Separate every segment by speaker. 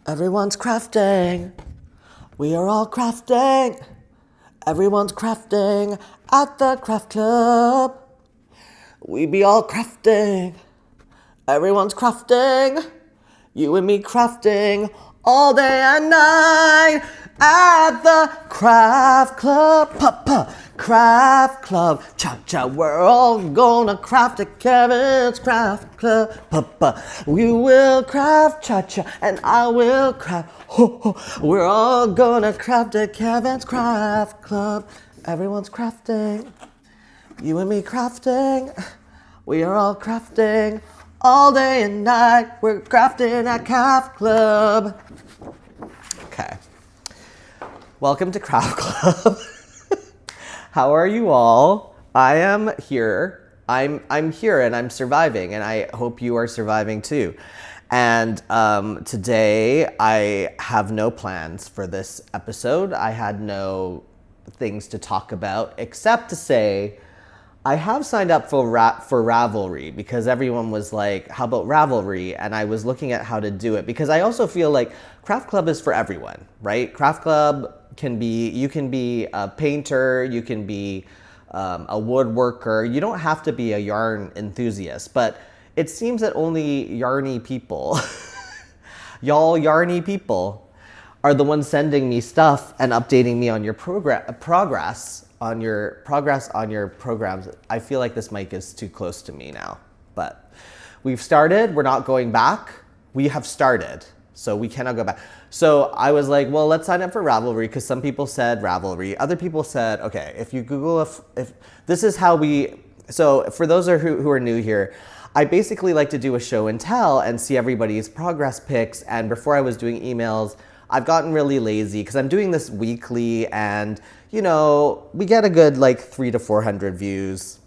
Speaker 1: Everyone's crafting. We are all crafting. Everyone's crafting at the craft club. We be all crafting. Everyone's crafting. You and me crafting all day and night at the craft club. Craft club. Cha-cha, we're all gonna craft at Kevin's craft club. We will craft cha-cha and I will craft. We're all gonna craft at Kevin's craft club. Everyone's crafting. You and me crafting. We are all crafting all day and night. We're crafting at Craft Club. Okay. Welcome to Craft Club. How are you all? I am here. I'm here and I'm surviving, and I hope you are surviving too. And today I have no plans for this episode. I had no things to talk about except to say I have signed up for Ravelry because everyone was like, how about Ravelry? And I was looking at how to do it because I also feel like Craft Club is for everyone, right? Craft Club you can be a painter, you can be a woodworker. You don't have to be a yarn enthusiast, but it seems that only yarny people, y'all yarny people, are the ones sending me stuff and updating me on your progress on your programs. I feel like this mic is too close to me now, but we've started. We're not going back. We have started, so we cannot go back. So I was like, well, let's sign up for Ravelry because some people said Ravelry. Other people said, okay, if you Google if this is how we. So for those who are new here, I basically like to do a show and tell and see everybody's progress pics. And before I was doing emails, I've gotten really lazy because I'm doing this weekly, and you know, we get a good like 300 to 400 views.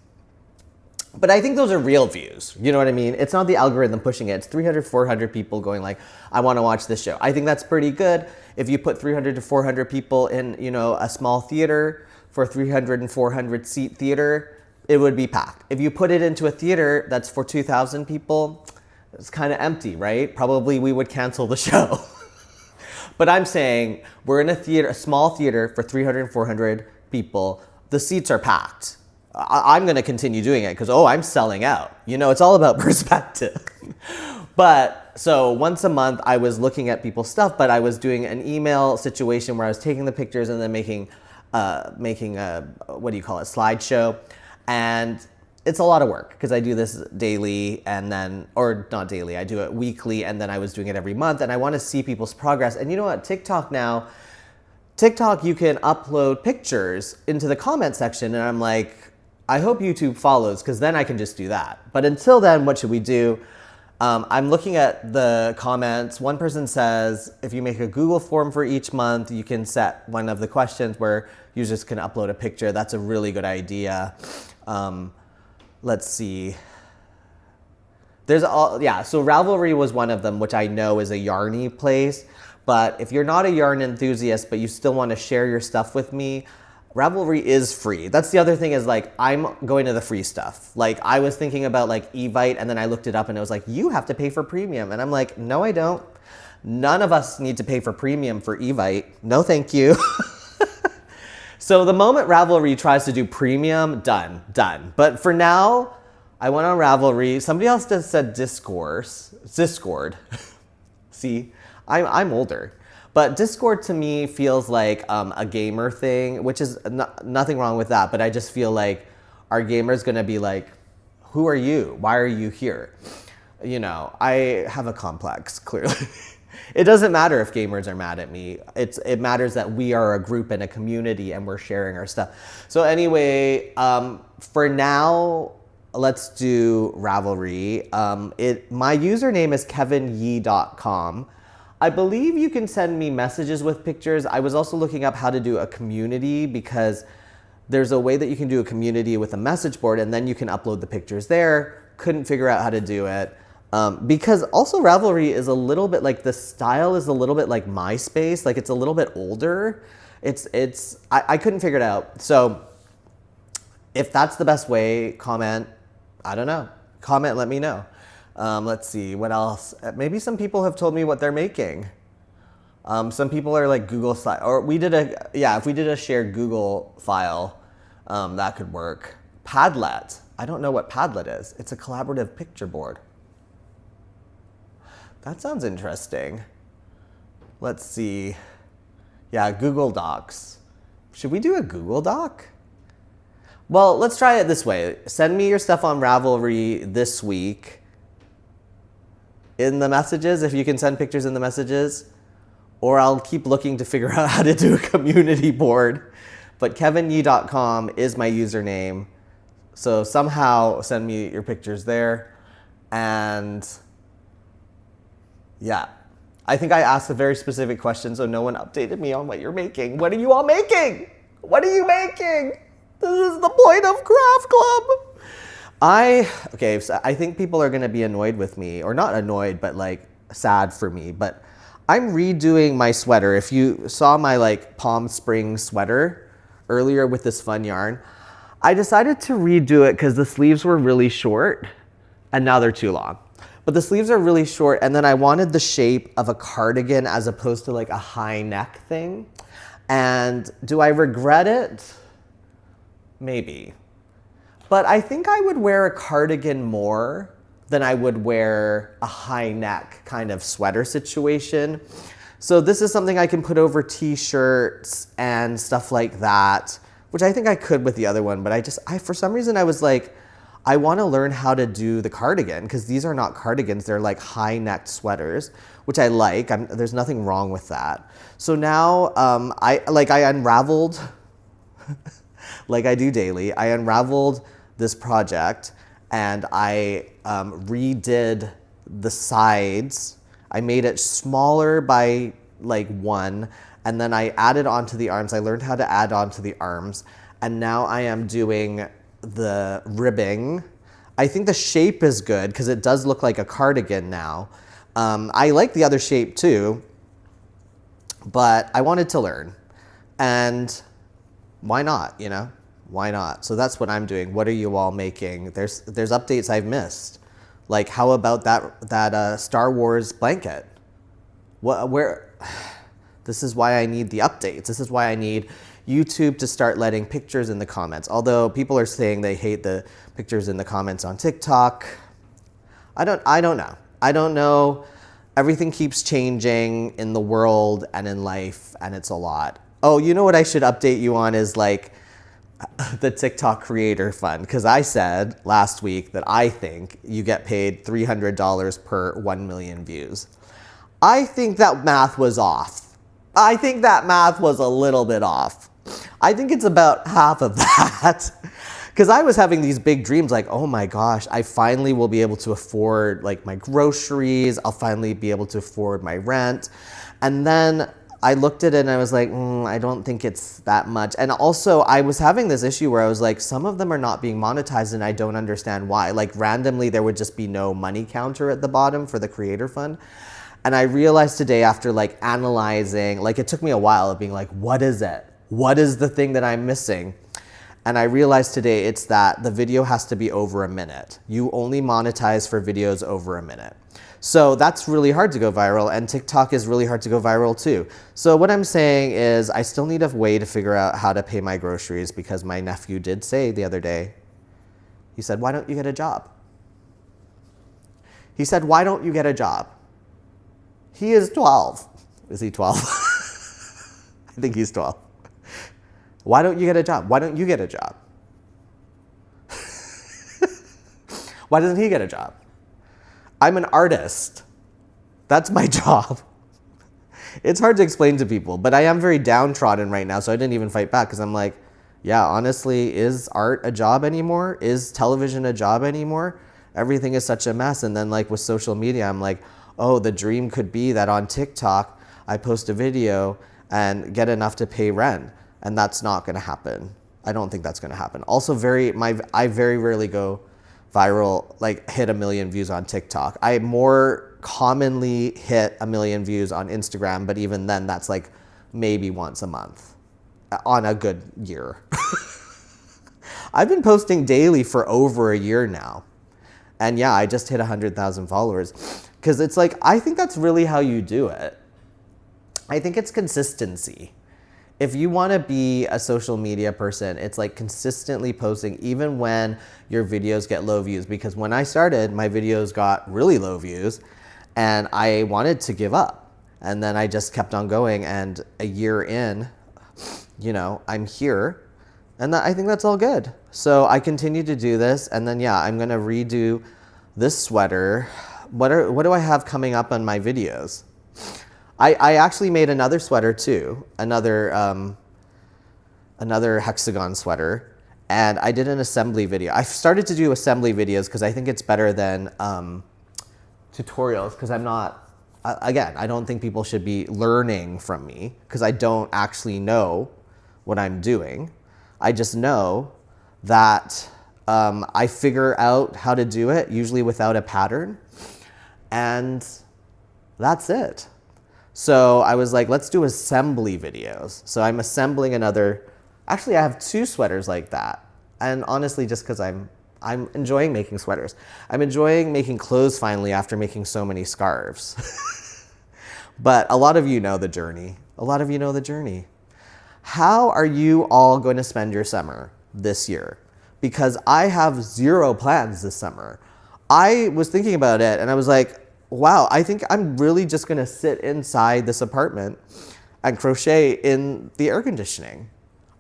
Speaker 1: But I think those are real views. You know what I mean? It's not the algorithm pushing it. It's 300, 400 people going like, I want to watch this show. I think that's pretty good. If you put 300 to 400 people in, you know, a small theater for 300 and 400 seat theater, it would be packed. If you put it into a theater that's for 2,000 people, it's kind of empty, right? Probably we would cancel the show. But I'm saying we're in a small theater for 300 and 400 people. The seats are packed. I'm going to continue doing it because, I'm selling out. You know, it's all about perspective. But so once a month I was looking at people's stuff, but I was doing an email situation where I was taking the pictures and then making a, slideshow. And it's a lot of work because I do this daily and then, or not daily, I do it weekly, and then I was doing it every month, and I want to see people's progress. And you know what, TikTok, you can upload pictures into the comment section, and I'm like, I hope YouTube follows because then I can just do that. But until then, what should we do? I'm looking at the comments. One person says, if you make a Google form for each month, you can set one of the questions where users can upload a picture. That's a really good idea. Let's see. So Ravelry was one of them, which I know is a yarny place. But if you're not a yarn enthusiast, but you still want to share your stuff with me, Ravelry is free. That's the other thing is like, I'm going to the free stuff. Like I was thinking about like Evite, and then I looked it up and it was like, you have to pay for premium. And I'm like, no, I don't. None of us need to pay for premium for Evite. No, thank you. So the moment Ravelry tries to do premium, done. But for now, I went on Ravelry. Somebody else just said Discord. See, I'm older. But Discord to me feels like a gamer thing, which is nothing wrong with that. But I just feel like our gamer's gonna be like, who are you? Why are you here? You know, I have a complex, clearly. It doesn't matter if gamers are mad at me. It matters that we are a group and a community and we're sharing our stuff. So anyway, for now, let's do Ravelry. My username is kevinyee.com. I believe you can send me messages with pictures. I was also looking up how to do a community because there's a way that you can do a community with a message board and then you can upload the pictures there. Couldn't figure out how to do it. Because also Ravelry is a little bit like, the style is a little bit like MySpace, like it's a little bit older. I couldn't figure it out. So if that's the best way, comment, I don't know, comment, let me know. Let's see, what else? Maybe some people have told me what they're making. Some people are like Google site, or if we did a shared Google file, that could work. Padlet. I don't know what Padlet is. It's a collaborative picture board. That sounds interesting. Let's see. Yeah, Google Docs. Should we do a Google Doc? Well, let's try it this way. Send me your stuff on Ravelry this week in the messages, if you can send pictures in the messages, or I'll keep looking to figure out how to do a community board. But kevinyee.com is my username. So somehow send me your pictures there. And yeah, I think I asked a very specific question, so no one updated me on what you're making. What are you all making? What are you making? This is the point of Craft Club. So I think people are gonna be annoyed with me, or not annoyed, but like sad for me. But I'm redoing my sweater. If you saw my like Palm Springs sweater earlier with this fun yarn, I decided to redo it because the sleeves were really short and now they're too long. But the sleeves are really short, and then I wanted the shape of a cardigan as opposed to like a high neck thing. And do I regret it? Maybe. But I think I would wear a cardigan more than I would wear a high neck kind of sweater situation. So this is something I can put over t-shirts and stuff like that, which I think I could with the other one, but for some reason I was like, I want to learn how to do the cardigan, because these are not cardigans, they're like high-necked sweaters, which I like. There's nothing wrong with that. So now I unraveled, like I do daily, I unraveled this project and I redid the sides. I made it smaller by like 1, and then I added onto the arms. I learned how to add onto the arms, and now I am doing the ribbing. I think the shape is good because it does look like a cardigan now. I like the other shape too, but I wanted to learn, and why not, you know? Why not? So that's what I'm doing. What are you all making? There's updates I've missed. Like, how about that Star Wars blanket? This is why I need the updates. This is why I need YouTube to start letting pictures in the comments. Although people are saying they hate the pictures in the comments on TikTok. I don't know. I don't know. Everything keeps changing in the world and in life, and it's a lot. Oh, you know what I should update you on is like the TikTok creator fund, because I said last week that I think you get paid $300 per 1 million views. I think that math was off. I think that math was a little bit off. I think it's about half of that. Because I was having these big dreams like, oh my gosh, I finally will be able to afford like my groceries. I'll finally be able to afford my rent. And then I looked at it and I was like, I don't think it's that much. And also I was having this issue where I was like, some of them are not being monetized and I don't understand why. Like randomly there would just be no money counter at the bottom for the creator fund. And I realized today after like analyzing, like it took me a while of being like, what is it? What is the thing that I'm missing? And I realized today it's that the video has to be over a minute. You only monetize for videos over a minute. So that's really hard to go viral, and TikTok is really hard to go viral too. So what I'm saying is I still need a way to figure out how to pay my groceries, because my nephew did say the other day, he said, why don't you get a job? He said, why don't you get a job? He is 12. Is he 12? I think he's 12. Why don't you get a job? Why don't you get a job? Why doesn't he get a job? I'm an artist. That's my job. It's hard to explain to people, but I am very downtrodden right now, so I didn't even fight back, because I'm like, yeah, honestly, is art a job anymore? Is television a job anymore? Everything is such a mess. And then like with social media, I'm like, oh, the dream could be that on TikTok, I post a video and get enough to pay rent. And that's not gonna happen. I don't think that's gonna happen. Also, I very rarely go viral, like hit 1 million views on TikTok. I more commonly hit 1 million views on Instagram, but even then that's like maybe once a month on a good year. I've been posting daily for over a year now. And yeah, I just hit 100,000 followers. Because it's like, I think that's really how you do it. I think it's consistency. If you want to be a social media person, it's like consistently posting even when your videos get low views. Because when I started, my videos got really low views and I wanted to give up. And then I just kept on going, and a year in, you know, I'm here, and I think that's all good. So I continue to do this, and then yeah, I'm gonna redo this sweater. What do I have coming up on my videos? I actually made another sweater too, another hexagon sweater, and I did an assembly video. I started to do assembly videos because I think it's better than tutorials, because I'm not, again, I don't think people should be learning from me because I don't actually know what I'm doing. I just know that I figure out how to do it, usually without a pattern, and that's it. So I was like, let's do assembly videos. So I'm assembling another, actually I have 2 sweaters like that. And honestly, just because I'm enjoying making sweaters. I'm enjoying making clothes finally after making so many scarves. But a lot of you know the journey. A lot of you know the journey. How are you all going to spend your summer this year? Because I have 0 plans this summer. I was thinking about it and I was like, wow, I think I'm really just gonna sit inside this apartment and crochet in the air conditioning.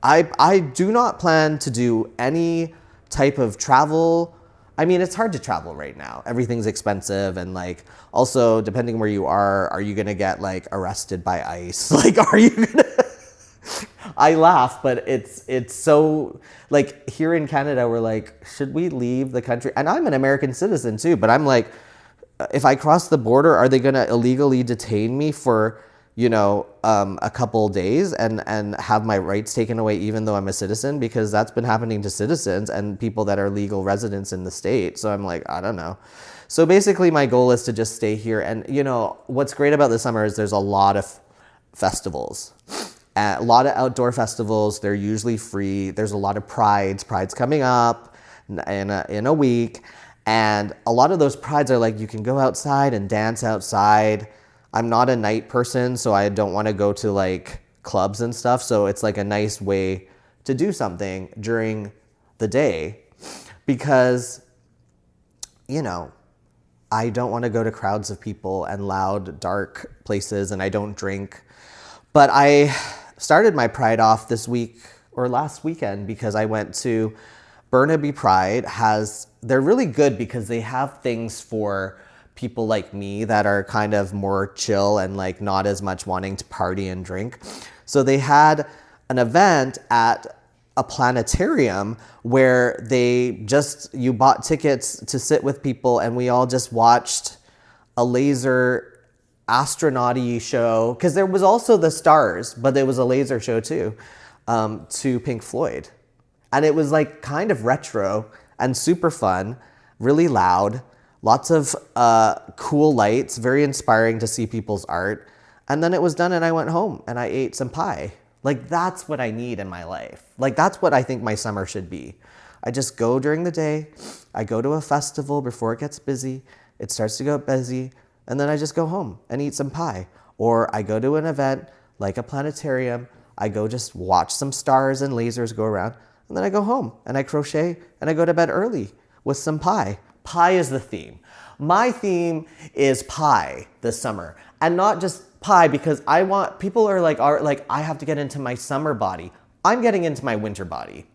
Speaker 1: I do not plan to do any type of travel. I mean, it's hard to travel right now. Everything's expensive, and like, also depending where you are you gonna get like arrested by ICE? Like, are you gonna, I laugh, but it's so, like, here in Canada, we're like, should we leave the country? And I'm an American citizen too, but I'm like, if I cross the border, are they going to illegally detain me for, you know, a couple days and have my rights taken away even though I'm a citizen? Because that's been happening to citizens and people that are legal residents in the state. So I'm like, I don't know. So basically my goal is to just stay here. And, you know, what's great about the summer is there's a lot of festivals. A lot of outdoor festivals. They're usually free. There's a lot of prides. Pride's coming up in a week. And a lot of those prides are like, you can go outside and dance outside. I'm not a night person, so I don't want to go to like clubs and stuff. So it's like a nice way to do something during the day because, you know, I don't want to go to crowds of people and loud, dark places, and I don't drink. But I started my pride off this week or last weekend because I went to Burnaby Pride. They're really good because they have things for people like me that are kind of more chill and like not as much wanting to party and drink. So they had an event at a planetarium where you bought tickets to sit with people and we all just watched a laser astronaut-y show, because there was also the stars, but there was a laser show too, to Pink Floyd. And it was like kind of retro and super fun, really loud, lots of cool lights, very inspiring to see people's art. And then it was done and I went home and I ate some pie. Like, that's what I need in my life. Like, that's what I think my summer should be. I just go during the day, I go to a festival before it gets busy, it starts to get busy, and then I just go home and eat some pie. Or I go to an event like a planetarium, I go just watch some stars and lasers go around, and then I go home and I crochet and I go to bed early with some pie. Pie is the theme. My theme is pie this summer, and not just pie because people are like, I have to get into my summer body. I'm getting into my winter body.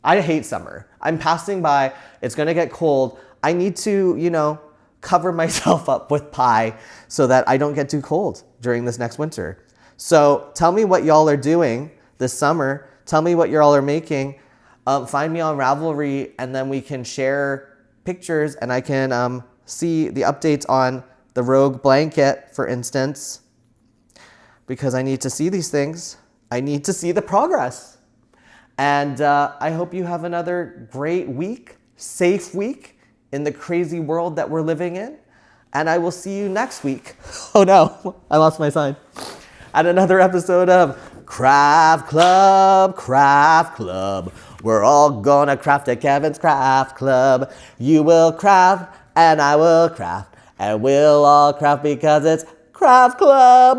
Speaker 1: I hate summer. I'm passing by. It's going to get cold. I need to, you know, cover myself up with pie so that I don't get too cold during this next winter. So tell me what y'all are doing this summer. Tell me what y'all are making. Find me on Ravelry, and then we can share pictures and I can see the updates on the Rogue blanket, for instance, because I need to see these things. I need to see the progress. And I hope you have another great week, safe week in the crazy world that we're living in. And I will see you next week. Oh no, I lost my sign. At another episode of Craft Club, Craft Club. We're all gonna craft at Kevin's Craft Club. You will craft and I will craft and we'll all craft because it's Craft Club.